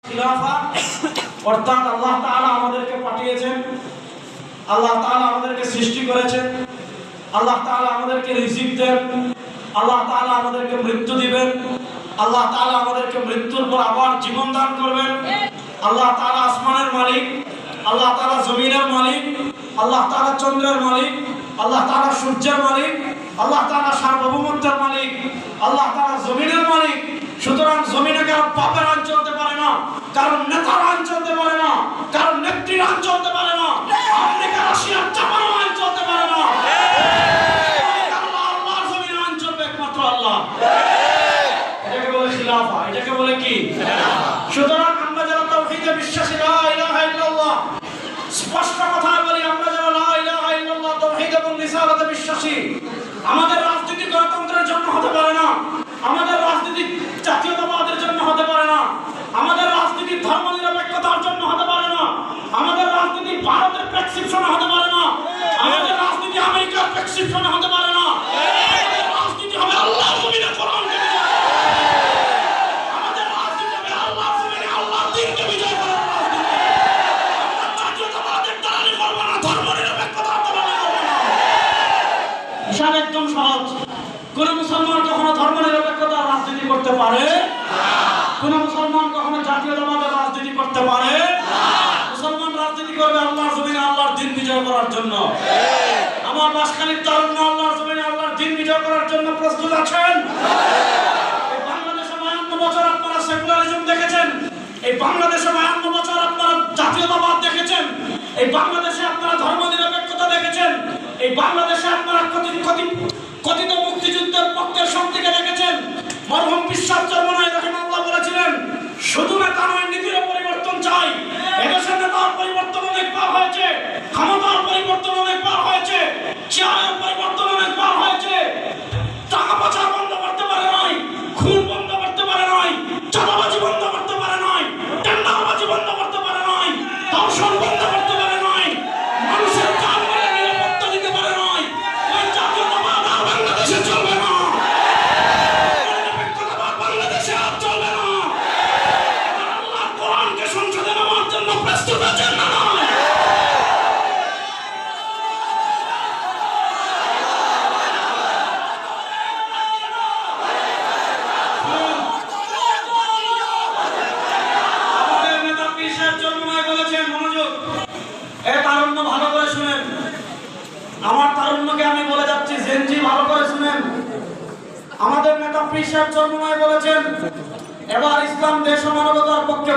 খিলাফা অর্থাৎ আল্লাহ তাআলা আমাদেরকে পাঠিয়েছেন, আল্লাহ তাআলা আমাদেরকে সৃষ্টি করেছেন, আল্লাহ তাআলা আমাদেরকে রিজিক দেন, আল্লাহ তাআলা আমাদেরকে মৃত্যু দিবেন, আল্লাহ তাআলা আমাদেরকে মৃত্যুর পর আবার জীবন দান করবেন। আল্লাহ তাআলা আসমানের মালিক, আল্লাহ তাআলা জমিনের মালিক, আল্লাহ তাআলা চন্দ্রের মালিক, আল্লাহ তাআলা সূর্যের মালিক, আল্লাহ তাআলা সার্বভৌমত্বের মালিক, আল্লাহ তাআলা জমিনের মালিক। সুতরাং জমিনে কারো পাপের আইন চলতে পারে না, কারণ নেতার আইন চলতে পারে না, কারণ নেত্রীর আইন চলতে পারে না, আমেরিকা রাশিয়ার চাপানো আইন চলতে পারে না। আল্লাহর জমিনে আইন চলবে একমাত্র আল্লাহ। এটাকে বলে খিলাফা, এটাকে বলে কি? সুতরাং আমরা যারা তাওহীদে বিশ্বাসী, লা ইলাহা ইল্লাল্লাহ, স্পষ্ট কথা বলি, আমরা যারা লা ইলাহা ইল্লাল্লাহ তাওহীদ এবং রিসালাতে বিশ্বাসী, আমাদের রাজনীতি গণতন্ত্রের জন্য হতে পারে না, আমাদের রাজনীতি জাতীয়তাবাদের জন্য হতে পারে না, আমাদের রাজনীতি ধর্মনিরপেক্ষতার জন্য হতে পারে না, আমাদের রাজনীতি ভারতের প্রেসক্রিপশনে হতে পারে না, আমাদের রাজনীতি আমেরিকার প্রেসক্রিপশনে হতে পারে না। আমাদের রাজনীতি হবে আল্লাহর জমিনে কোরআনকে বিজয়, আমাদের রাজনীতি হবে আল্লাহর জমিনে আল্লাহর দ্বীনকে বিজয় করার রাজনীতি। আমরা জাতীয়তাবাদের দালালি করব না, ধর্মনিরপেক্ষতার দালালি করব না। হিসাব একদম সহজ। কোন মুসলমান কখনো ধর্মনিরপেক্ষতার রাজনীতি করতে পারে না, কোন মুসলমান কখনো জাতীয়তাবাদের রাজনীতি করতে পারে না। মুসলমান রাজনীতি করবে আল্লাহর জমিনে আল্লাহর দ্বীন বিজয় করার জন্য। আমার বাসখালীর তারুণ্য আল্লাহর জমিনে আল্লাহর দ্বীন বিজয় করার জন্য প্রস্তুত আছেন? এই বাংলাদেশে 52 বছর আপনারা সেকুলারিজম দেখেছেন, এই বাংলাদেশে 52 বছর আপনারা জাতীয়তাবাদ দেখেছেন, এই বাংলাদেশে আপনারা ধর্মনিরপেক্ষতা দেখেছেন, এই বাংলাদেশে আপনারা কথিত মুক্তিযুদ্ধের পক্ষের শক্তিকে দেখেছেন। মরহুম বিশ্বাস চরমনাই রাহিমাহুল্লাহ বলেছিলেন, শুধু নেতা নয়, নীতির পরিবর্তন চাই। এদেশের নেতার পরিবর্তন অনেকবার হয়েছে, ক্ষমতার পরিবর্তন অনেকবার হয়েছে, চেয়ারের পরিবর্তন অনেকবার হয়েছে। টাকা পাচার বন্ধ করতে পারে নাই, খুন বন্ধ করতে পারে নাই, চাঁদাবাজি বন্ধ করতে পারে নাই, টেন্ডারবাজি বন্ধ করতে পারে নাই, ধর্ষণ বন্ধ করতে পারে নাই, মানুষের জানমালের নিরাপত্তা দিতে পারে নাই। ওই জাতীয়তাবাদ আর বাংলাদেশে চলবে না, নিরপেক্ষতাবাদ বাংলাদেশে আর চলবে না। আল্লাহর কোরআনকে সংসদে নেওয়ার জন্য প্রস্তুত আছেন না? আমার তারুণ্যকে আমি বলে যাচ্ছি, জেনজি ভালো করে শুনেন। আমাদের নেতা পীর সাহেব চরমনাই বলেছেন, এবার ইসলাম দেশ ও মানবতার পক্ষে